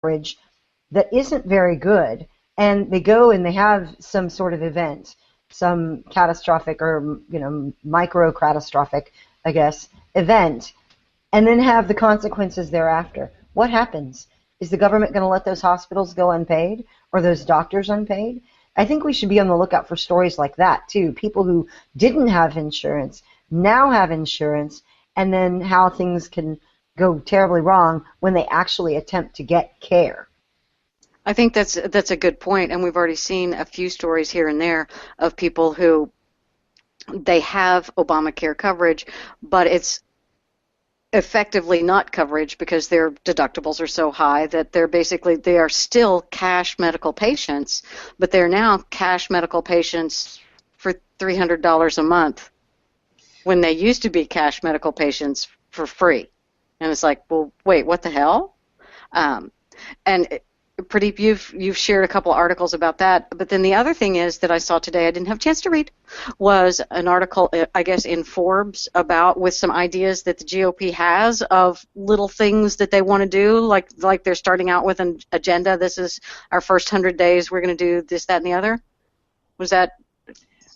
coverage that isn't very good, and they go and they have some sort of event, some catastrophic or micro catastrophic, I guess, event, and then have the consequences thereafter. What happens? Is the government going to let those hospitals go unpaid or those doctors unpaid? I think we should be on the lookout for stories like that too. People who didn't have insurance now have insurance, and then how things can go terribly wrong when they actually attempt to get care. I think that's a good point, and we've already seen a few stories here and there of people who they have Obamacare coverage, but it's effectively not coverage because their deductibles are so high that they are still cash medical patients, but they're now cash medical patients for $300 a month when they used to be cash medical patients for free. And it's like, well, wait, what the hell? And Pradeep, you've shared a couple articles about that, but then the other thing is that I saw today, I didn't have a chance to read, was an article, I guess, in Forbes with some ideas that the GOP has of little things that they want to do, like they're starting out with an agenda. This is our first 100 days. We're going to do this, that, and the other. Was that?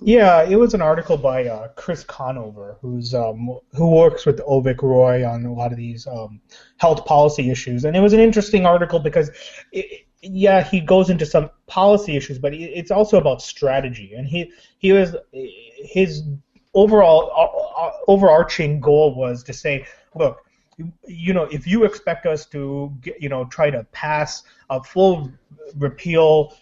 Yeah, it was an article by Chris Conover, who works with Ovik Roy on a lot of these health policy issues, and it was an interesting article because, he goes into some policy issues, but it's also about strategy, and his overarching goal was to say, look, if you expect us to try to pass a full repeal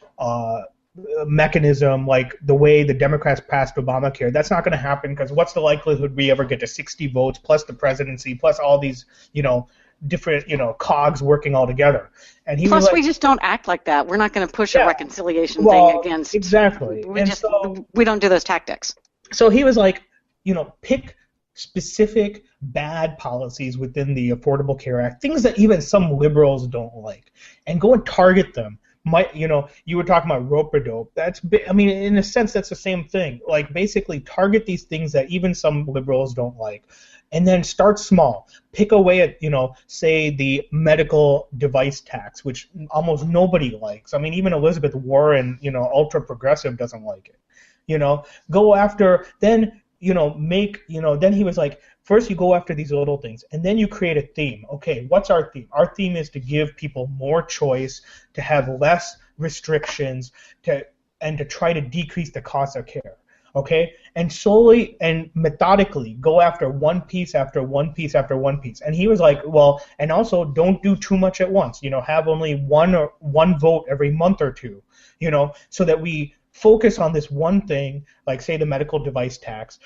mechanism like the way the Democrats passed Obamacare, that's not going to happen, because what's the likelihood we ever get to 60 votes plus the presidency plus all these different cogs working all together? And we just don't act like that. We're not going to push a reconciliation thing against exactly. We don't do those tactics. So he was like, pick specific bad policies within the Affordable Care Act, things that even some liberals don't like, and go and target them. You were talking about rope-a-dope. In a sense, that's the same thing. Like, basically target these things that even some liberals don't like, and then start small. Pick away at, say, the medical device tax, which almost nobody likes. Even Elizabeth Warren, ultra-progressive, doesn't like it. Go after, then, then he was like, first you go after these little things, and then you create a theme. Okay, what's our theme? Our theme is to give people more choice, to have less restrictions, and to try to decrease the cost of care. Okay? And slowly and methodically go after one piece after one piece after one piece. And he was like, well, and also don't do too much at once. Have only one vote every month or two, so that we focus on this one thing, like, say, the medical device tax,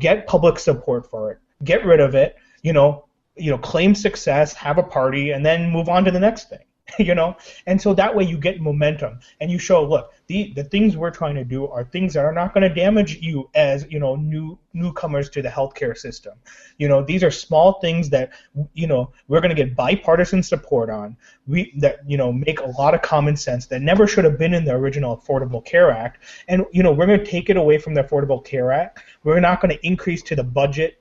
get public support for it, get rid of it, claim success, have a party, and then move on to the next thing, And so that way you get momentum, and you show, look, the things we're trying to do are things that are not going to damage you as, newcomers to the healthcare system. These are small things that, we're going to get bipartisan support on, that make a lot of common sense, that never should have been in the original Affordable Care Act. And, we're going to take it away from the Affordable Care Act. We're not going to increase to the budget,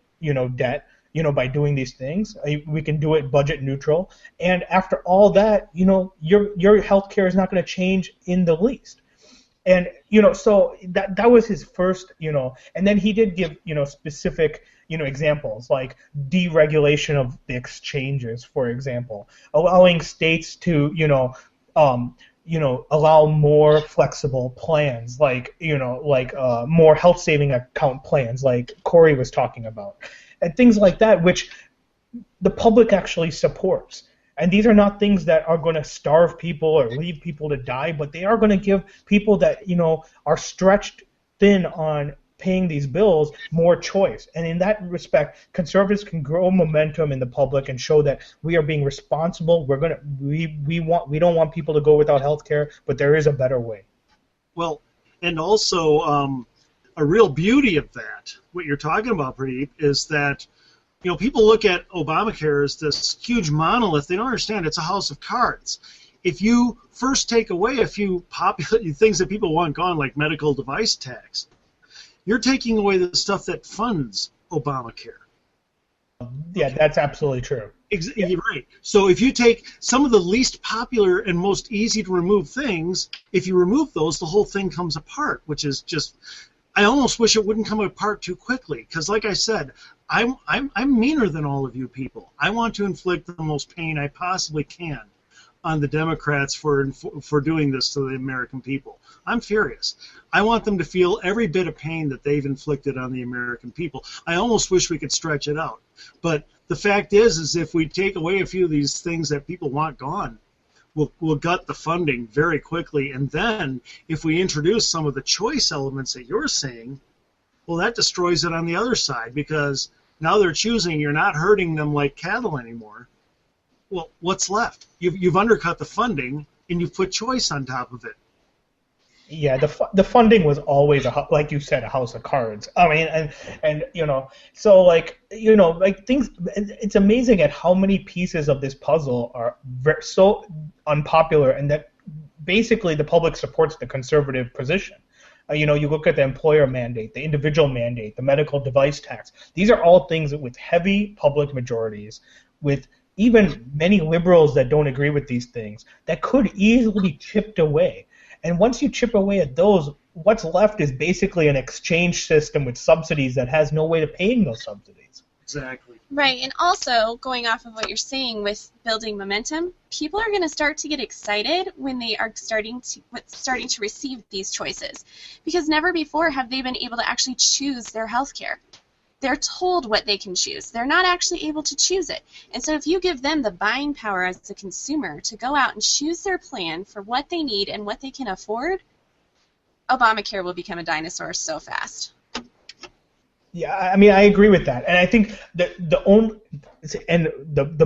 debt, by doing these things. We can do it budget neutral. And after all that, your health care is not going to change in the least. And, so that was his first, and then he did give, specific, examples, like deregulation of the exchanges, for example, allowing states to, allow more flexible plans, like more health saving account plans, like Cori was talking about, and things like that, which the public actually supports. And these are not things that are going to starve people or leave people to die, but they are going to give people that, are stretched thin on paying these bills more choice. And in that respect, conservatives can grow momentum in the public and show that we are being responsible. We don't want people to go without health care, but there is a better way. Well, and also a real beauty of that, what you're talking about, Pradeep, is that people look at Obamacare as this huge monolith. They don't understand it's a house of cards. If you first take away a few popular things that people want gone, like medical device tax, you're taking away the stuff that funds Obamacare. Yeah, that's absolutely true. You're right. So if you take some of the least popular and most easy to remove things, if you remove those, the whole thing comes apart, which is just. I almost wish it wouldn't come apart too quickly, because, like I said, I'm meaner than all of you people. I want to inflict the most pain I possibly can on the Democrats for doing this to the American people. I'm furious. I want them to feel every bit of pain that they've inflicted on the American people. I almost wish we could stretch it out. But the fact is if we take away a few of these things that people want gone, we'll gut the funding very quickly. And then if we introduce some of the choice elements that you're saying, well, that destroys it on the other side, because now they're choosing, you're not hurting them like cattle anymore. Well, what's left? You've undercut the funding, and you've put choice on top of it. Yeah, the funding was always like you said, a house of cards. I mean, and so like things. It's amazing at how many pieces of this puzzle are so unpopular, and that basically the public supports the conservative position. You look at the employer mandate, the individual mandate, the medical device tax. These are all things with heavy public majorities, with even many liberals that don't agree with these things, that could easily be chipped away. And once you chip away at those, what's left is basically an exchange system with subsidies that has no way of paying those subsidies. Exactly. Right, and also, going off of what you're saying with building momentum, people are going to start to get excited when they are starting to receive these choices, because never before have they been able to actually choose their health care. They're told what they can choose. They're not actually able to choose it. And so if you give them the buying power as a consumer to go out and choose their plan for what they need and what they can afford, Obamacare will become a dinosaur so fast. Yeah, I mean, I agree with that. And I think the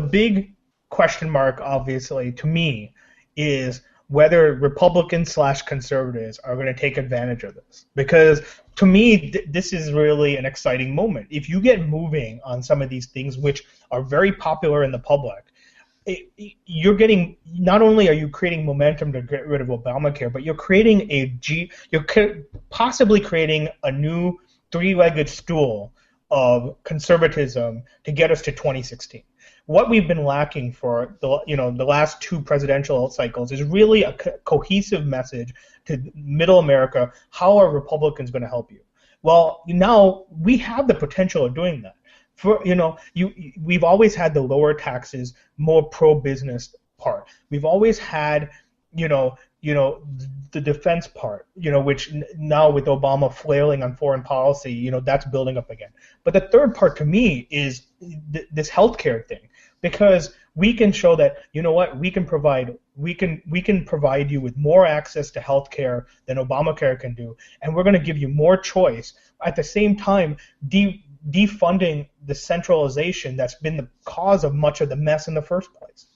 big question mark, obviously, to me, is whether Republicans/conservatives are going to take advantage of this. Because to me, this is really an exciting moment. If you get moving on some of these things which are very popular in the public, you're getting, not only are you creating momentum to get rid of Obamacare, but you're possibly creating a new three-legged stool of conservatism to get us to 2016. What we've been lacking for the last two presidential cycles is really a cohesive message to middle America. How are Republicans going to help you? Well, now we have the potential of doing that. We've always had the lower taxes, more pro-business part. We've always had, the defense part, which now with Obama flailing on foreign policy, that's building up again. But the third part to me is this healthcare thing, because we can show that, we can provide you with more access to healthcare than Obamacare can do, and we're going to give you more choice. At the same time, defunding the centralization that's been the cause of much of the mess in the first place.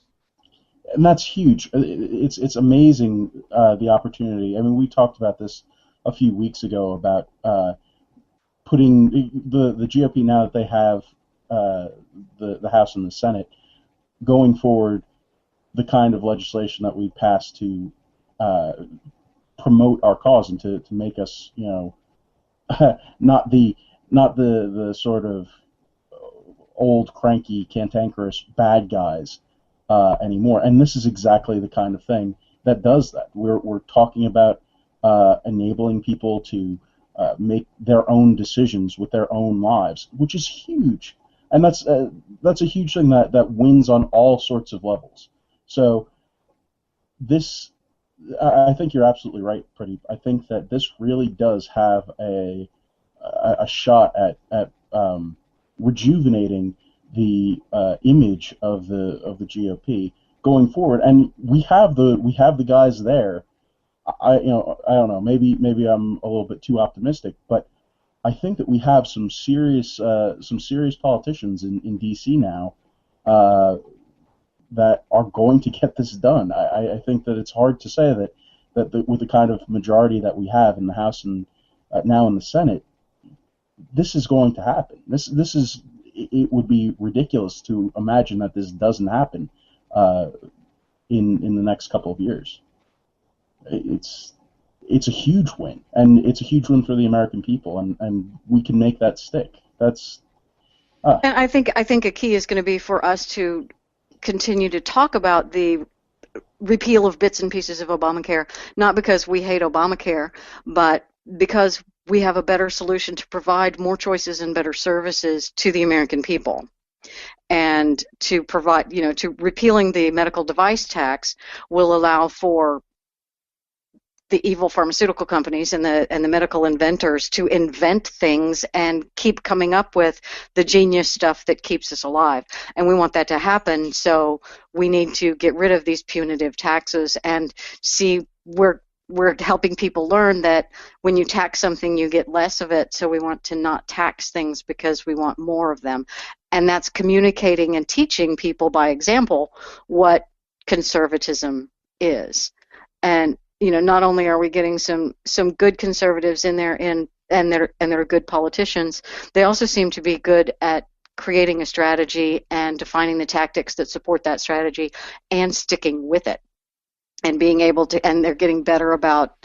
And that's huge. It's amazing, the opportunity. I mean, we talked about this a few weeks ago about putting the GOP, now that they have the House and the Senate, going forward the kind of legislation that we passed to promote our cause and to make us, not the sort of old, cranky, cantankerous bad guys anymore. And this is exactly the kind of thing that does that. We're talking about enabling people to make their own decisions with their own lives, which is huge. And that's a huge thing that wins on all sorts of levels. So this, I think you're absolutely right, Pradheep. I think that this really does have a shot at rejuvenating the image of the GOP going forward, and we have the guys there. I don't know. Maybe I'm a little bit too optimistic, but I think that we have some serious politicians in D.C. now that are going to get this done. I think that it's hard to say that with the kind of majority that we have in the House and now in the Senate, this is going to happen. It would be ridiculous to imagine that this doesn't happen in the next couple of years. It's a huge win, and it's a huge win for the American people, and we can make that stick. And I think a key is going to be for us to continue to talk about the repeal of bits and pieces of Obamacare, not because we hate Obamacare, but because we have a better solution to provide more choices and better services to the American people. And to provide, to repealing the medical device tax will allow for the evil pharmaceutical companies and the medical inventors to invent things and keep coming up with the genius stuff that keeps us alive. And we want that to happen, so we need to get rid of these punitive taxes and see we're helping people learn that when you tax something, you get less of it, so we want to not tax things because we want more of them. And that's communicating and teaching people by example what conservatism is. And not only are we getting some good conservatives in there and they're good politicians, they also seem to be good at creating a strategy and defining the tactics that support that strategy and sticking with it and being able to, and they're getting better about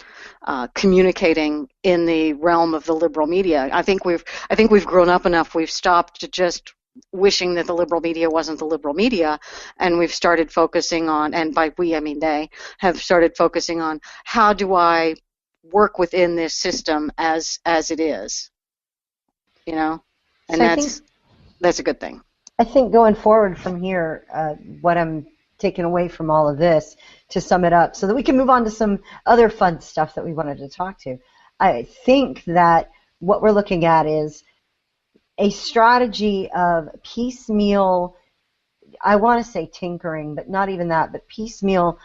communicating in the realm of the liberal media. I think we've grown up enough. We've stopped to just wishing that the liberal media wasn't the liberal media, and we've started focusing on, and by we I mean they have started focusing on, how do I work within this system as it is, and so that's a good thing. I think going forward from here, what I'm taking away from all of this, to sum it up so that we can move on to some other fun stuff that we wanted to talk to, I think that what we're looking at is a strategy of piecemeal, I want to say tinkering, but not even that, but piecemeal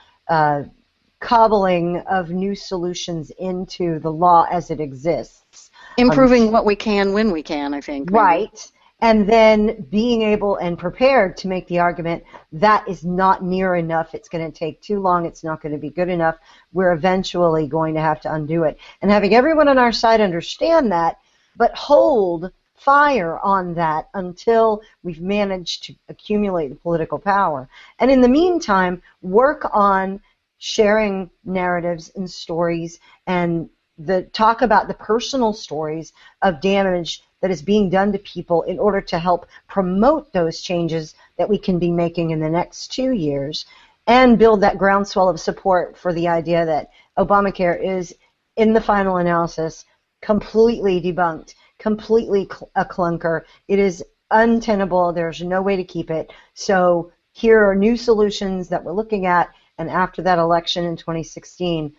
cobbling of new solutions into the law as it exists. Improving what we can when we can, I think. Maybe. Right. And then being able and prepared to make the argument that is not near enough, it's going to take too long, it's not going to be good enough, we're eventually going to have to undo it. And having everyone on our side understand that, but hold fire on that until we've managed to accumulate the political power. And in the meantime, work on sharing narratives and stories and talk about the personal stories of damage that is being done to people in order to help promote those changes that we can be making in the next 2 years, and build that groundswell of support for the idea that Obamacare is, in the final analysis, completely debunked, completely a clunker. It is untenable. There's no way to keep it. So here are new solutions that we're looking at, and after that election in 2016,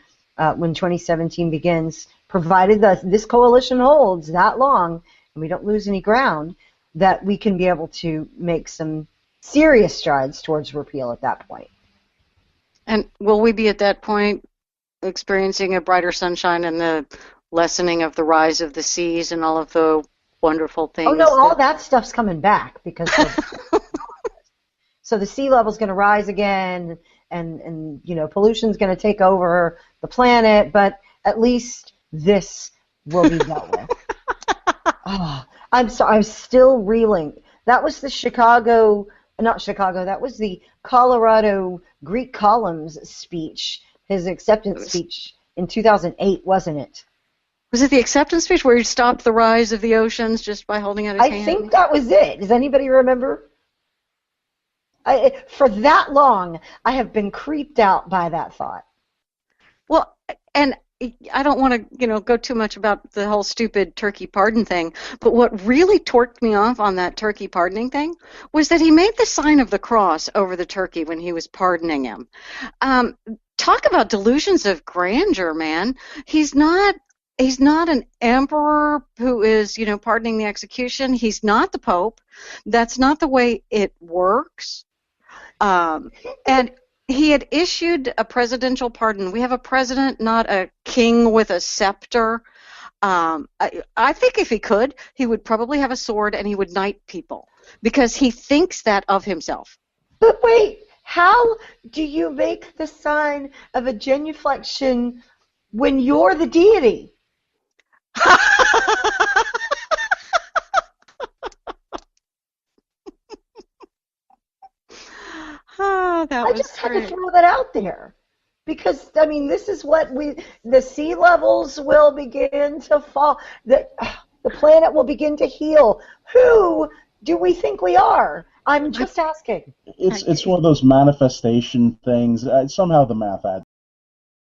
when 2017 begins, provided that this coalition holds that long and we don't lose any ground, that we can be able to make some serious strides towards repeal at that point. And will we be at that point experiencing a brighter sunshine and the lessening of the rise of the seas and all of the wonderful things? Oh no, all that stuff's coming back because so the sea level's going to rise again, and pollution's going to take over the planet, but at least this will be dealt with. Oh, I'm sorry, I'm still reeling. That was the that was the Colorado Greek Columns speech, his acceptance speech in 2008, wasn't it? Was it the acceptance speech where he stopped the rise of the oceans just by holding out his hand? I think that was it. Does anybody remember? For that long, I have been creeped out by that thought. Well, and I don't want to, go too much about the whole stupid turkey pardon thing, but what really torqued me off on that turkey pardoning thing was that he made the sign of the cross over the turkey when he was pardoning him. Talk about delusions of grandeur, man. He's not an emperor who is, pardoning the execution. He's not the Pope. That's not the way it works. And he had issued a presidential pardon. We have a president, not a king with a scepter. I think if he could, he would probably have a sword and he would knight people because he thinks that of himself. But wait, how do you make the sign of a genuflection when you're the deity? Oh, I just had to throw that out there because, this is what the sea levels will begin to fall, the planet will begin to heal. Who do we think we are I'm just asking. It's one of those manifestation things. Somehow the math adds